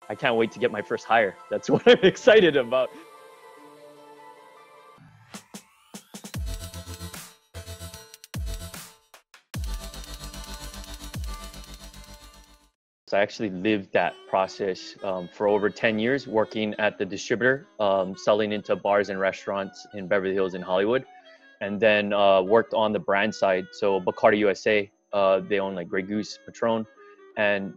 I can't wait to get my first hire. That's what I'm excited about. So I actually lived that process for over 10 years, working at the distributor, selling into bars and restaurants in Beverly Hills and Hollywood, and then worked on the brand side. So Bacardi USA, they own like Grey Goose, Patron, and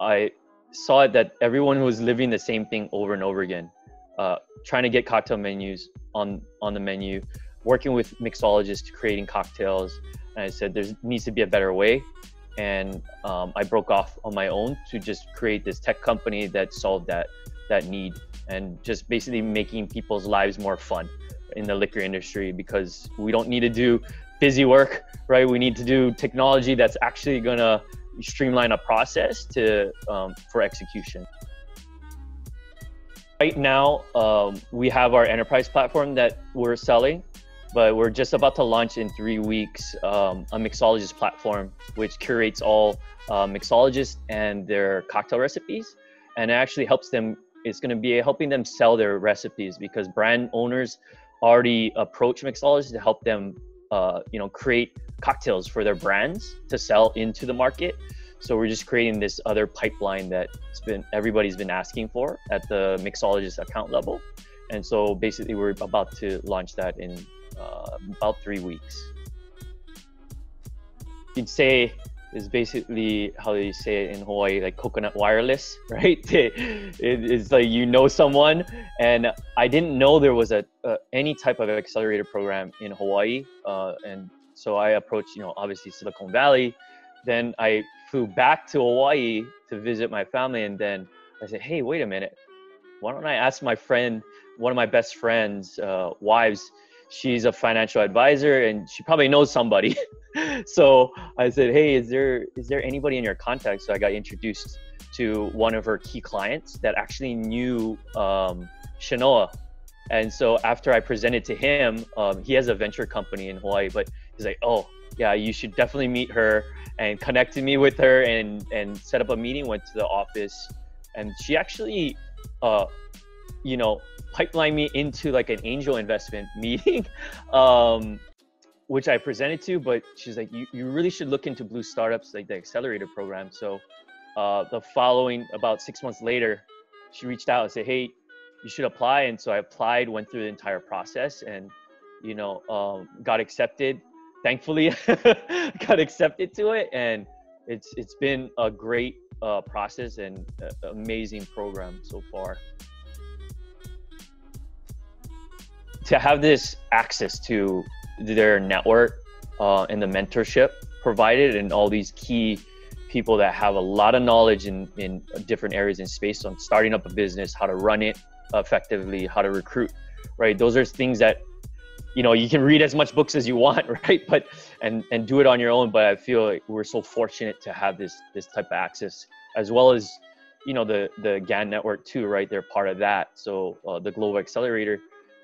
I saw that everyone was living the same thing over and over again, trying to get cocktail menus on the menu, working with mixologists, creating cocktails. And I said, there needs to be a better way. And I broke off on my own to just create this tech company that solved that need, and just basically making people's lives more fun in the liquor industry, because we don't need to do busy work, right? We need to do technology that's actually gonna streamline a process for execution. Right now, we have our enterprise platform that we're selling, but we're just about to launch in 3 weeks a mixologist platform, which curates all mixologists and their cocktail recipes, and it actually helps them. It's going to be helping them sell their recipes, because brand owners already approach mixologists to help them, create cocktails for their brands to sell into the market. So we're just creating this other pipeline that everybody's been asking for at the mixologist account level, and so basically we're about to launch that in about 3 weeks. You'd say is basically, how do you say it in Hawaii, like coconut wireless, right? It's like, someone, and I didn't know there was any type of accelerator program in Hawaii, and so I approached, obviously Silicon Valley. Then I flew back to Hawaii to visit my family, and then I said, hey, wait a minute, why don't I ask my friend, one of my best friends' wives. She's a financial advisor and she probably knows somebody. So I said, hey, is there anybody in your contacts? So I got introduced to one of her key clients that actually knew Shanoa. And so after I presented to him, he has a venture company in Hawaii, but he's like, oh yeah, you should definitely meet her, and connected me with her and set up a meeting, went to the office, and she actually, pipeline me into like an angel investment meeting, which I presented to, but she's like, you really should look into Blue Startups, like the accelerator program. So the following, about 6 months later, she reached out and said, hey, you should apply. And so I applied, went through the entire process, and, got accepted. Thankfully, got accepted to it. And it's been a great process and amazing program so far. To have this access to their network and the mentorship provided, and all these key people that have a lot of knowledge in different areas in space on starting up a business, how to run it effectively, how to recruit, right? Those are things that, you can read as much books as you want, right? But and do it on your own. But I feel like we're so fortunate to have this type of access, as well as, the GAN network too, right? They're part of that. So the Global Accelerator.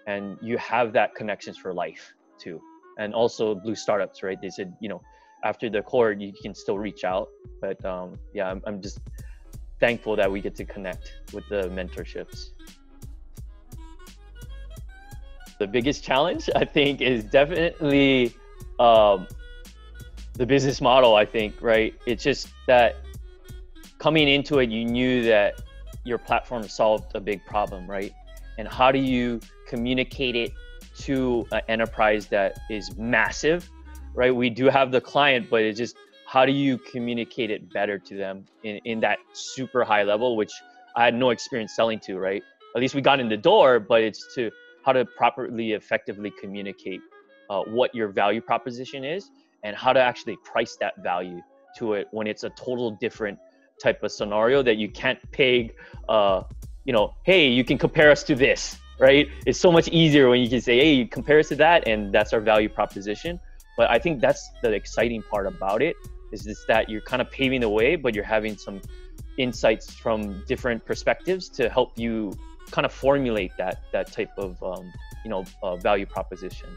And you have that connections for life too. And also Blue Startups, right? They said, after the Cohort, you can still reach out. But yeah, I'm just thankful that we get to connect with the mentorships. The biggest challenge, I think, is definitely the business model, I think, right? It's just that coming into it, you knew that your platform solved a big problem, right? And how do you communicate it to an enterprise that is massive, right? We do have the client, but it's just, how do you communicate it better to them in that super high level, which I had no experience selling to, right? At least we got in the door, but it's to how to properly, effectively communicate what your value proposition is, and how to actually price that value to it when it's a total different type of scenario that you can't peg, hey, you can compare us to this, right? It's so much easier when you can say, hey, compare us to that, and that's our value proposition. But I think that's the exciting part about it, is just that you're kind of paving the way, but you're having some insights from different perspectives to help you kind of formulate that type of value proposition.